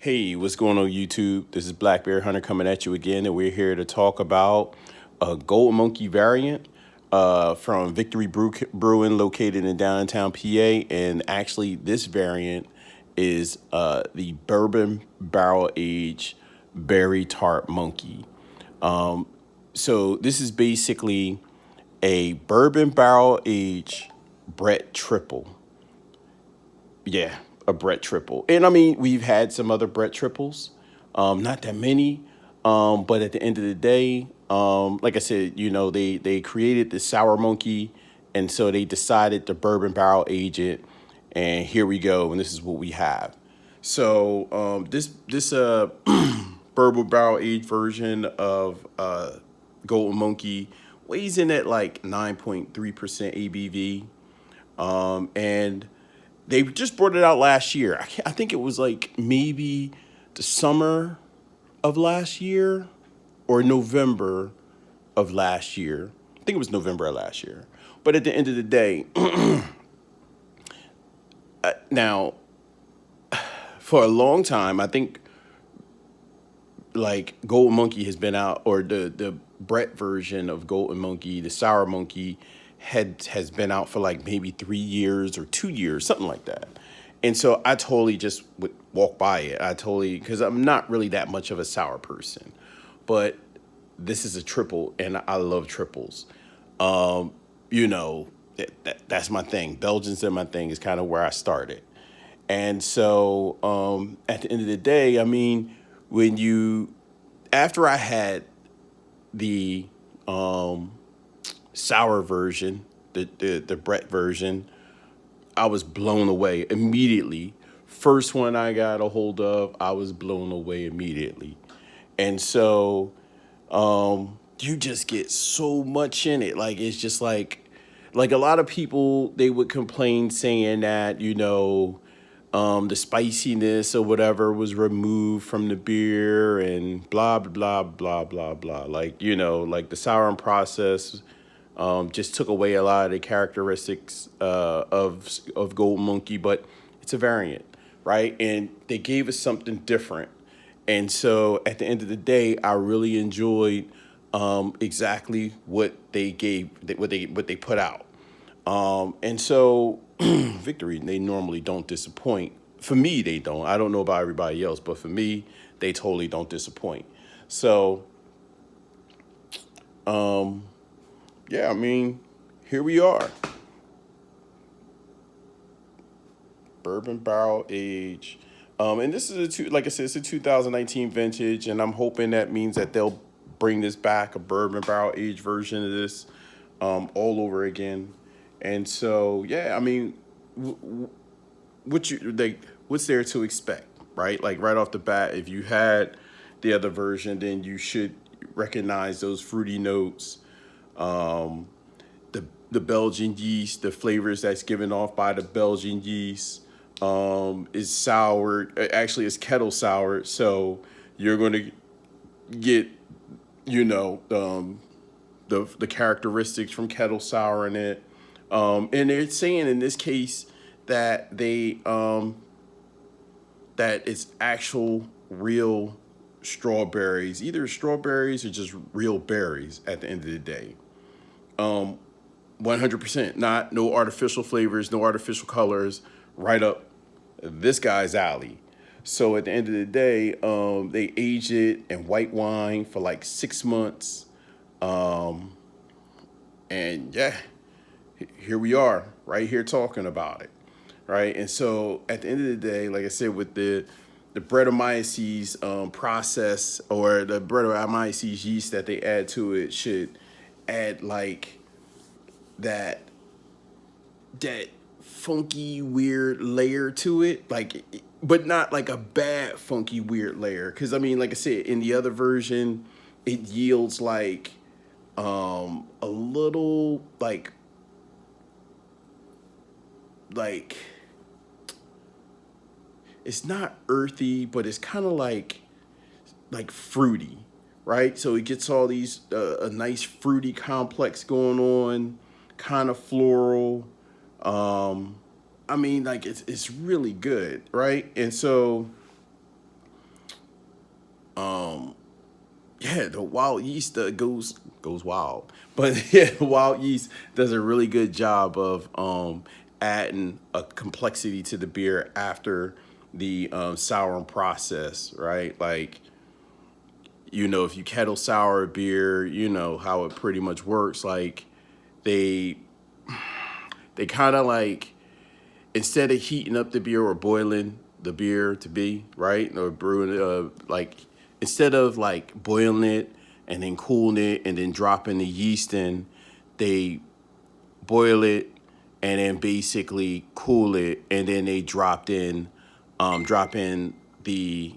Hey, what's going on YouTube? This is Black Bear Hunter coming at you again, and we're here to talk about a Gold Monkey variant from Brewing, located in Downingtown, PA. And actually, this variant is the Bourbon Barrel Aged Berry Tart Monkey. So this is basically a Bourbon Barrel Aged Brett Triple. Yeah, a Brett triple. And I mean, we've had some other Brett triples, not that many. But at the end of the day, like I said, they created the sour monkey, and so they decided to bourbon barrel age it, and here we go, and this is what we have. So this bourbon barrel aged version of Golden Monkey weighs in at like 9.3% ABV, and they just brought it out last year. I think it was like maybe the summer of last year or November of last year. I think it was November of last year. But at the end of the day, now, for a long time, I think like Golden Monkey has been out, or the Brett version of Golden Monkey, the Sour Monkey, has been out for like maybe 3 years or 2 years, something like that. And so I totally just would walk by it. Because I'm not really that much of a sour person, but this is a triple, and I love triples. Um, that's my thing. Belgians are my thing. Is kind of where I started. And so at the end of the day, I mean, when you after I had the sour version, the Brett version, I was blown away immediately. First one I got a hold of, I was blown away immediately. And so you just get so much in it. Like it's just like a lot of people, they would complain saying that, the spiciness or whatever was removed from the beer and blah blah blah blah blah. Like the souring process just took away a lot of the characteristics of Gold Monkey, but it's a variant, right? And they gave us something different. And so at the end of the day, I really enjoyed exactly what they gave, what they put out. And so Victory, they normally don't disappoint. For me, they don't. I don't know about everybody else, but for me, they totally don't disappoint. So yeah, I mean, here we are. Bourbon barrel age. And this is like I said, it's a 2019 vintage, and I'm hoping that means that they'll bring this back, a bourbon barrel age version of this, all over again. And so, yeah, I mean, what's there to expect, right? Like right off the bat, if you had the other version, then you should recognize those fruity notes, um, the Belgian yeast, the flavors that's given off by the Belgian yeast, is soured. Actually, it's kettle soured, so you're going to get, the characteristics from kettle sour in it. And they're saying in this case that that it's actual real strawberries, either strawberries or just real berries at the end of the day. 100%, not no artificial flavors, no artificial colors, right up this guy's alley. So at the end of the day, they aged it in white wine for like 6 months. Um, and yeah, here we are, right here talking about it, right? And so at the end of the day, like I said, with the Brettanomyces process, or the Brettanomyces yeast that they add to it, should add like that that funky weird layer to it, but not like a bad funky weird layer. Because I mean, like I said, in the other version, it yields like a little like it's not earthy, but it's kind of like fruity, right? So it gets all these a nice fruity complex going on, kind of floral. Um, I mean, like it's really good, right? And so Yeah, the wild yeast goes wild, but yeah, the wild yeast does a really good job of adding a complexity to the beer after the souring process, right? Like, if you kettle sour a beer, you know how it pretty much works. Like, they they kind of like, instead of heating up the beer or boiling the beer to be right, or brewing it, like, instead of like boiling it and then cooling it and then dropping the yeast in, they boil it and then basically cool it, and then they drop in the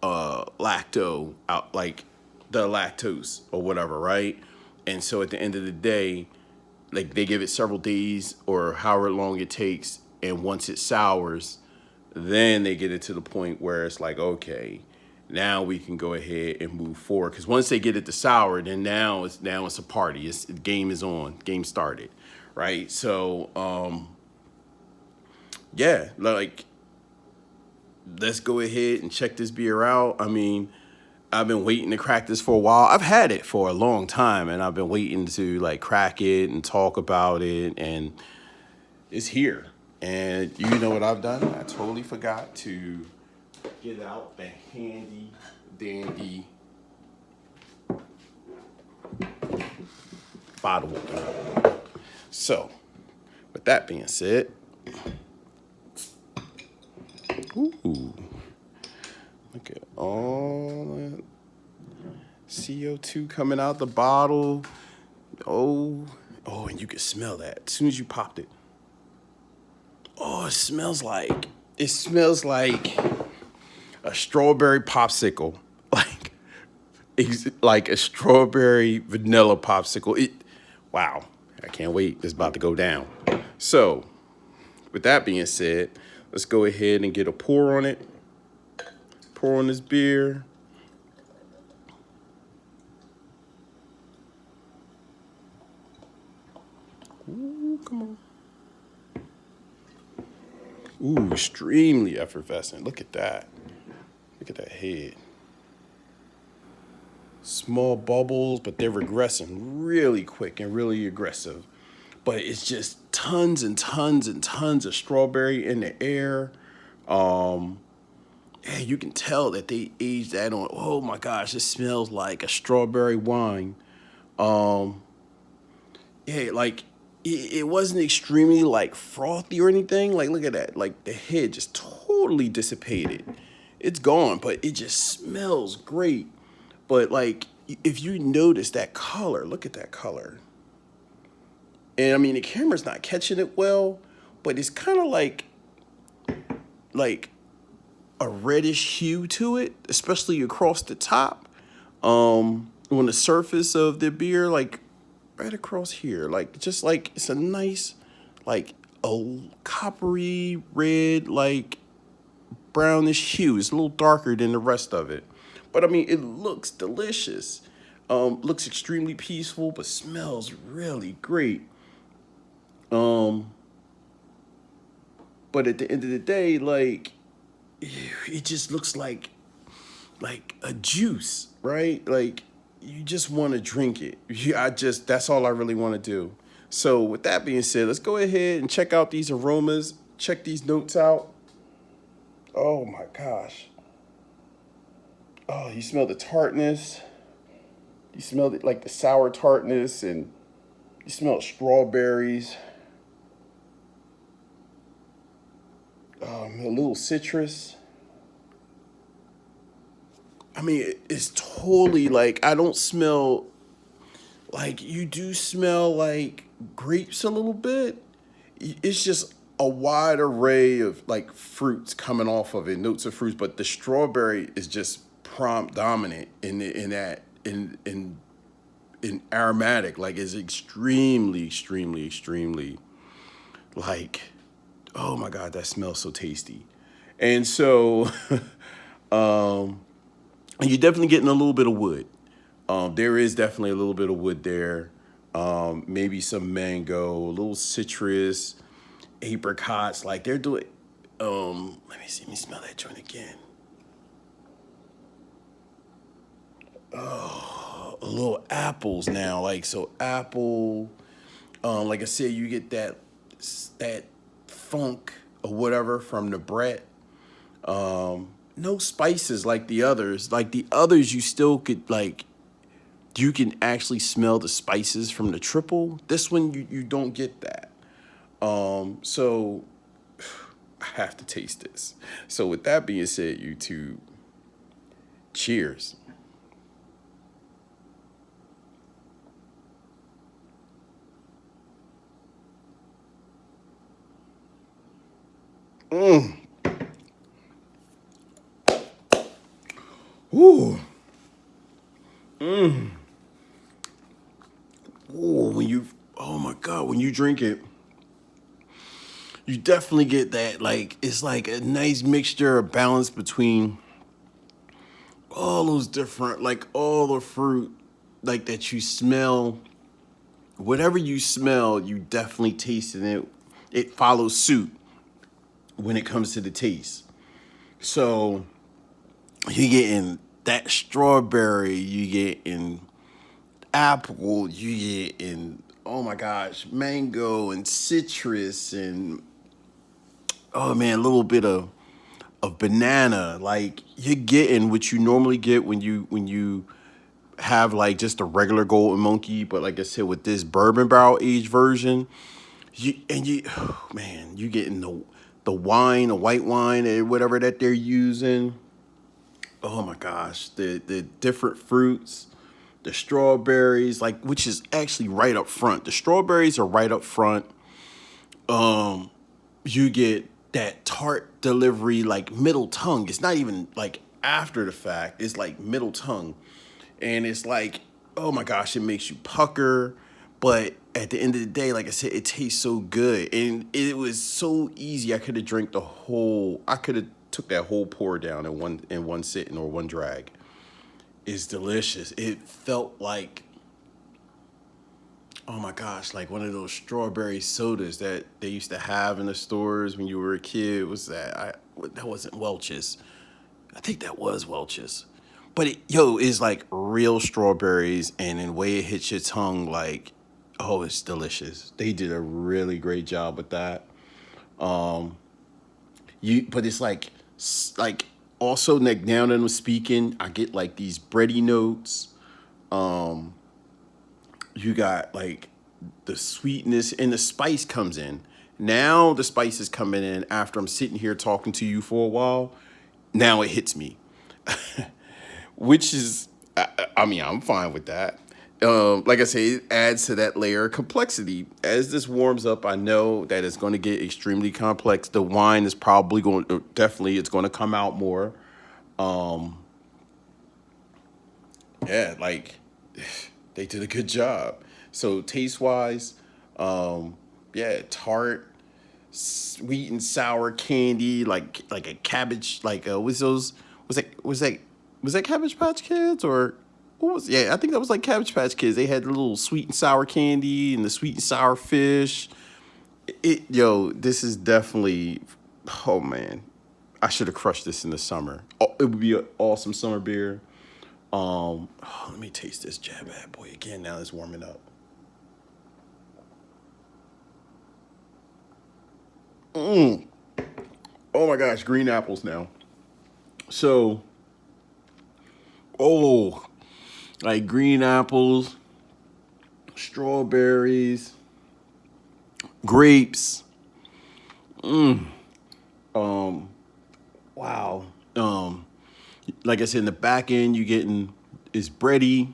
lacto out, like the lactose or whatever, right? And so at the end of the day, like, they give it several days or however long it takes, and once it sours, then they get it to the point where it's like, okay, now we can go ahead and move forward. Because once they get it to sour, then now it's a party. The game is on. Game started, right? So yeah, like, let's go ahead and check this beer out. I mean, I've been waiting to crack this for a while. I've had it for a long time, and I've been waiting to like crack it and talk about it, and it's here. And you know what I've done? I totally forgot to get out the handy dandy bottle opener. So, with that being said, ooh, look at all that CO2 coming out the bottle. Oh, and you can smell that as soon as you popped it. Oh, it smells like a strawberry popsicle, like a strawberry vanilla popsicle. Wow, I can't wait. It's about to go down. So, with that being said, let's go ahead and get a pour on it. Pour on this beer. Ooh, come on. Ooh, extremely effervescent. Look at that. Look at that head. Small bubbles, but they're regressing really quick and really aggressive. But it's just tons and tons and tons of strawberry in the air. Yeah, you can tell that they aged that on. Oh my gosh, it smells like a strawberry wine. Yeah, like, it wasn't extremely like frothy or anything. Like, look at that. Like, the head just totally dissipated. It's gone, but it just smells great. But like, if you notice that color, look at that color. And I mean, the camera's not catching it well, but it's kind of like a reddish hue to it, especially across the top. On the surface of the beer, like right across here, like, just like, it's a nice, like, a coppery red, like brownish hue. It's a little darker than the rest of it, but I mean, it looks delicious. Looks extremely peaceful, but smells really great. Um, but at the end of the day, like, it just looks like a juice, right? Like, you just want to drink it. That's all I really want to do. So with that being said, let's go ahead and check out these aromas. Check these notes out. Oh my gosh. Oh, you smell the tartness. You smell it, like the sour tartness, and you smell strawberries. A little citrus. I mean, it's totally like, I don't smell, like, you do smell like grapes a little bit. It's just a wide array of like fruits coming off of it, notes of fruits, but the strawberry is just prompt dominant in aromatic. Like, it's extremely, extremely, extremely, like, oh my God, that smells so tasty. And so, you're definitely getting a little bit of wood. There is definitely a little bit of wood there. Maybe some mango, a little citrus, apricots. Like, they're doing. Let me see. Let me smell that joint again. little apples now. Like so, apple. Like I said, you get that funk or whatever from the Brett. No spices like the others. Like the others, you still could like you can actually smell the spices from the triple. This one you don't get that. So I have to taste this. So with that being said, YouTube, cheers. Ooh. Ooh, oh my God, when you drink it, you definitely get that, like, it's like a nice mixture of balance between all those different, like, all the fruit, like, that you smell. Whatever you smell, you definitely taste in it. It follows suit when it comes to the taste. So, you're getting that strawberry, you getting apple, you getting, oh my gosh, mango and citrus and oh man, a little bit of banana. Like you're getting what you normally get when you have like just a regular golden monkey, but like I said, with this bourbon barrel aged version, oh man, you getting the wine, the white wine, or whatever that they're using. Oh my gosh, the different fruits, the strawberries, like which is actually right up front. The strawberries are right up front. You get that tart delivery, like middle tongue. It's not even like after the fact. It's like middle tongue, and it's like, oh my gosh, it makes you pucker. But at the end of the day, like I said, it tastes so good, and it was so easy. I could have drank the whole. I could have took that whole pour down in one sitting or one drag. It's delicious. It felt like, oh my gosh, like one of those strawberry sodas that they used to have in the stores when you were a kid. Was that that wasn't Welch's? I think that was Welch's. But it's like real strawberries, and in the way it hits your tongue, like, oh, it's delicious. They did a really great job with that. But it's like also like now that I'm speaking, I get like these bready notes. You got like the sweetness and the spice comes in. Now the spice is coming in after I'm sitting here talking to you for a while. Now it hits me, which is, I mean, I'm fine with that. Like I say, it adds to that layer of complexity. As this warms up, I know that it's going to get extremely complex. The wine is probably definitely, it's going to come out more. Um, yeah, like they did a good job. So taste wise, yeah, tart, sweet and sour candy, like a cabbage, like was those was that Cabbage Patch Kids or what was? Yeah, I think that was like Cabbage Patch Kids. They had the little sweet and sour candy and the sweet and sour fish. This is definitely, oh man, I should have crushed this in the summer. Oh, it would be an awesome summer beer. Let me taste this Jab Bad Boy again. Now it's warming up. Oh my gosh, green apples now. So, oh, like green apples, strawberries, grapes. Wow. Like I said, in the back end, you getting it's bready.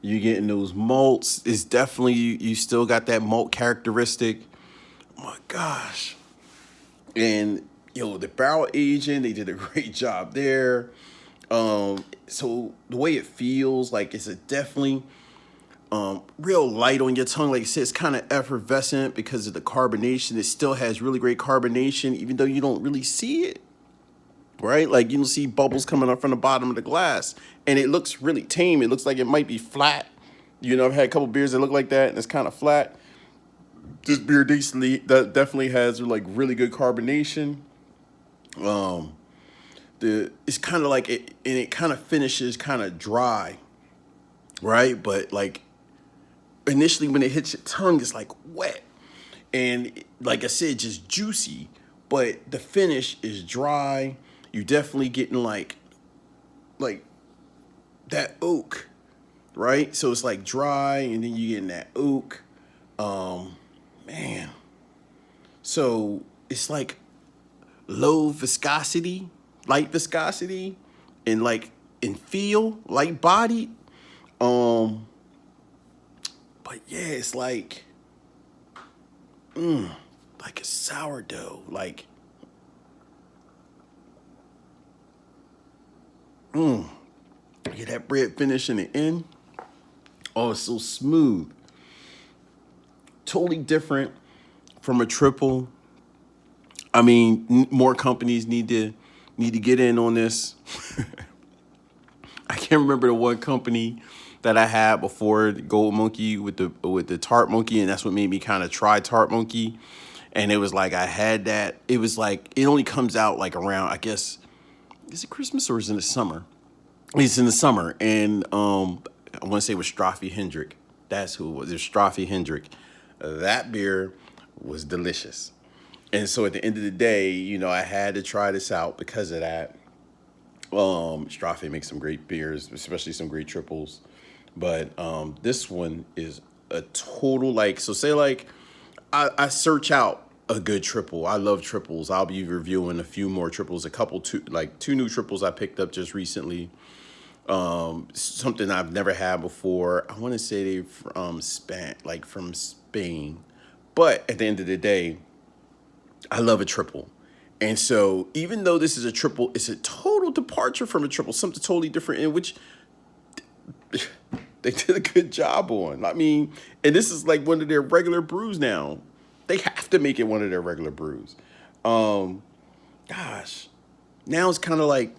You getting those malts. It's definitely you still got that malt characteristic. Oh my gosh. And the barrel aging, they did a great job there. So the way it feels, like it's a definitely real light on your tongue. Like I said, it's kind of effervescent because of the carbonation. It still has really great carbonation, even though you don't really see it, right? Like you don't see bubbles coming up from the bottom of the glass, and it looks really tame. It looks like it might be flat. I've had a couple beers that look like that, and it's kind of flat. This beer definitely has like really good carbonation. it's kind of like it, and it kind of finishes kind of dry, right? But like initially when it hits your tongue, it's like wet, and like I said, just juicy. But the finish is dry. You definitely getting like that oak, right? So it's like dry, and then you getting that oak. Man. So it's like low viscosity, light viscosity, and like in feel, light bodied. Um, but yeah, it's like a sourdough, like get that bread finish in the end. Oh, it's so smooth. Totally different from a triple. I mean, more companies need to get in on this. I can't remember the one company that I had before the Gold Monkey with the Tart Monkey, and that's what made me kind of try Tart Monkey. And it was like I had that. It was like it only comes out like around, I guess, is it Christmas or is it in the summer? It's in the summer, and I want to say it was Straffe Hendrick. That's who it was. It was Straffe Hendrick. That beer was delicious. And so at the end of the day, you know, I had to try this out because of that. Straffe makes some great beers, especially some great triples. But this one is a total like, so say like I search out a good triple. I love triples. I'll be reviewing a few more triples, two new triples I picked up just recently. Something I've never had before. I want to say they from Spain. But at the end of the day, I love a triple. And so even though this is a triple, it's a total departure from a triple, something totally different, in which they did a good job on. I mean, and this is like one of their regular brews now. They have to make it one of their regular brews. Gosh, now it's kind of like,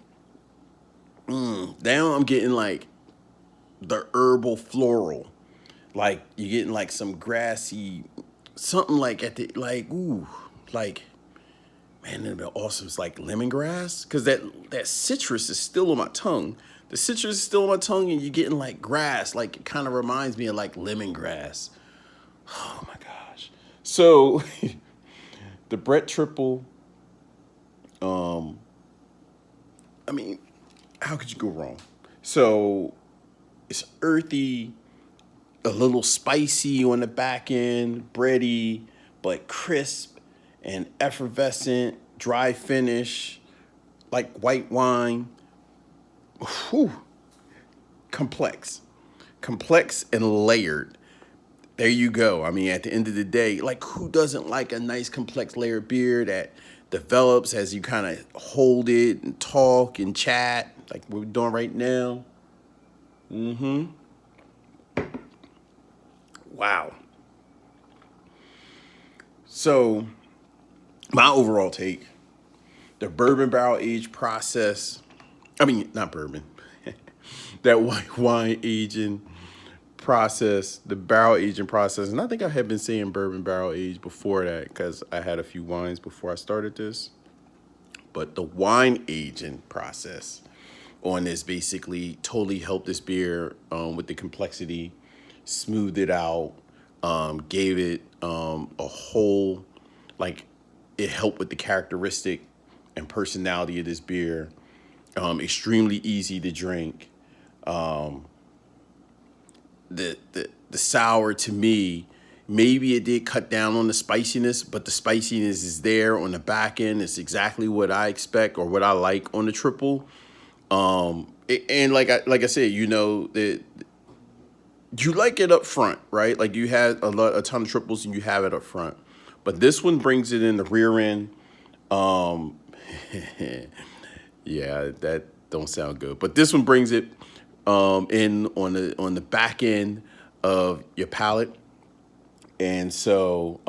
now I'm getting like the herbal floral. Like you're getting like some grassy, something like at the, like, ooh, like, man, that'd be awesome. It's like lemongrass, because that citrus is still on my tongue. The citrus is still on my tongue, and you're getting like grass. Like it kind of reminds me of like lemongrass. Oh my gosh. So the Brett Triple, I mean, how could you go wrong? So it's earthy, a little spicy on the back end, bready, but crisp and effervescent, dry finish, like white wine. Whew. Complex and layered. There you go. I mean, at the end of the day, like who doesn't like a nice complex layered beer that develops as you kind of hold it and talk and chat like we're doing right now? Wow. So my overall take, the bourbon barrel age process, I mean, not bourbon, that white wine aging process, the barrel aging process. And I think I had been saying bourbon barrel age before that because I had a few wines before I started this. But the wine aging process on this basically totally helped this beer with the complexity, smoothed it out, gave it a whole, like, it helped with the characteristic and personality of this beer. Extremely easy to drink. The sour, to me, maybe it did cut down on the spiciness, but the spiciness is there on the back end. It's exactly what I expect or what I like on the triple. And like I said, you know, that you like it up front, right? Like you had a ton of triples and you have it up front, but this one brings it in the rear end. Yeah, that don't sound good, but this one brings it in on the back end of your palate. And so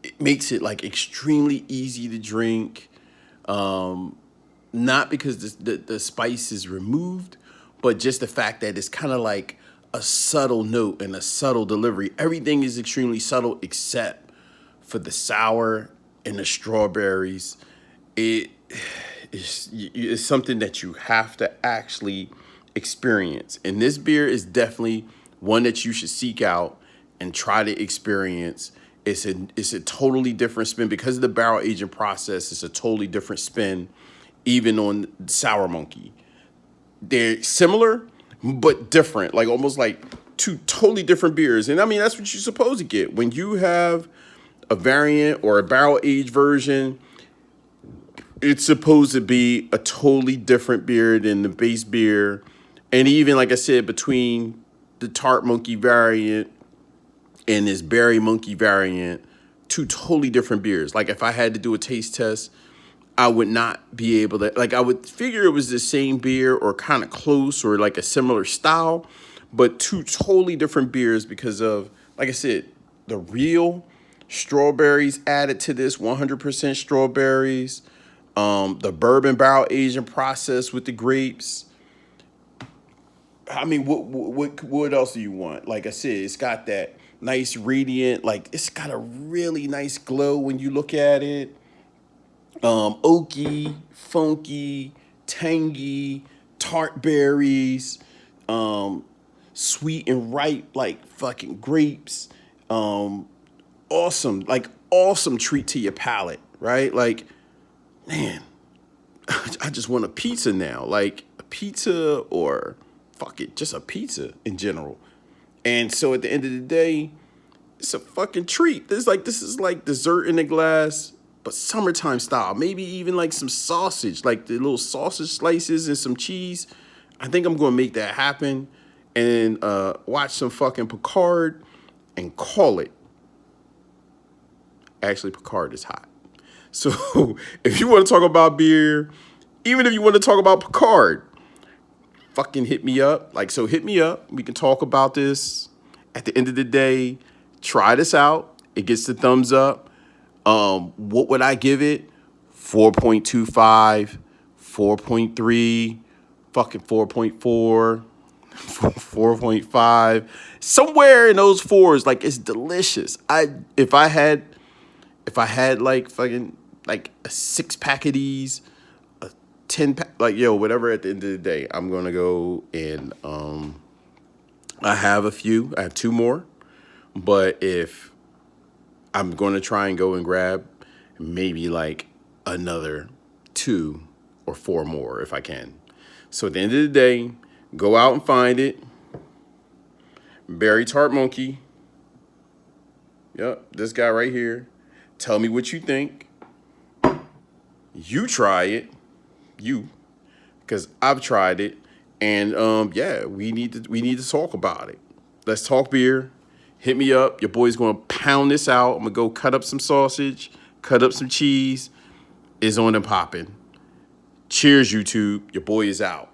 it makes it like extremely easy to drink. Not because the spice is removed, but just the fact that it's kind of like a subtle note and a subtle delivery. Everything is extremely subtle except for the sour and the strawberries. it's something that you have to actually experience. And this beer is definitely one that you should seek out and try to experience. It's a totally different spin because of the barrel aging process. It's a totally different spin, even on Sour Monkey. They're similar but different, like almost like two totally different beers. And I mean, that's what you're supposed to get when you have a variant or a barrel aged version. It's supposed to be a totally different beer than the base beer. And even, like I said, between the Tart Monkey variant and this Berry Monkey variant, two totally different beers. Like if I had to do a taste test, I would not be able to, like I would figure it was the same beer or kind of close or like a similar style, but two totally different beers because of, like I said, the real strawberries added to this, 100% strawberries, the bourbon barrel aging process with the grapes. I mean, what else do you want? Like I said, it's got that nice radiant, like it's got a really nice glow when you look at it. Oaky, funky, tangy, tart berries, sweet and ripe like fucking grapes. Awesome, like awesome treat to your palate, right? Like, man, I just want a pizza now, like a pizza or fuck it, just a pizza in general. And so at the end of the day, it's a fucking treat. This is like dessert in a glass, but summertime style. Maybe even like some sausage, like the little sausage slices and some cheese. I think I'm gonna make that happen and watch some fucking Picard and call it. Actually, Picard is hot. So if you want to talk about beer, even if you want to talk about Picard, fucking hit me up. Like, so hit me up. We can talk about this. At the end of the day, try this out. It gets the thumbs up. What would I give it? 4.25, 4.3, fucking 4.4, 4.5, somewhere in those fours. Like, it's delicious. If I had like fucking like a 6-pack of these, a 10-pack, like yo, whatever. At the end of the day, I'm gonna go and I have a few. I have 2 more, but if I'm going to try and go and grab maybe like another 2 or 4 more if I can. So at the end of the day, go out and find it. Berry Tart Monkey. Yep, this guy right here. Tell me what you think. You try it. Because I've tried it. And yeah, we need to talk about it. Let's talk beer. Hit me up. Your boy's going to pound this out. I'm going to go cut up some sausage, cut up some cheese. It's on and popping. Cheers, YouTube. Your boy is out.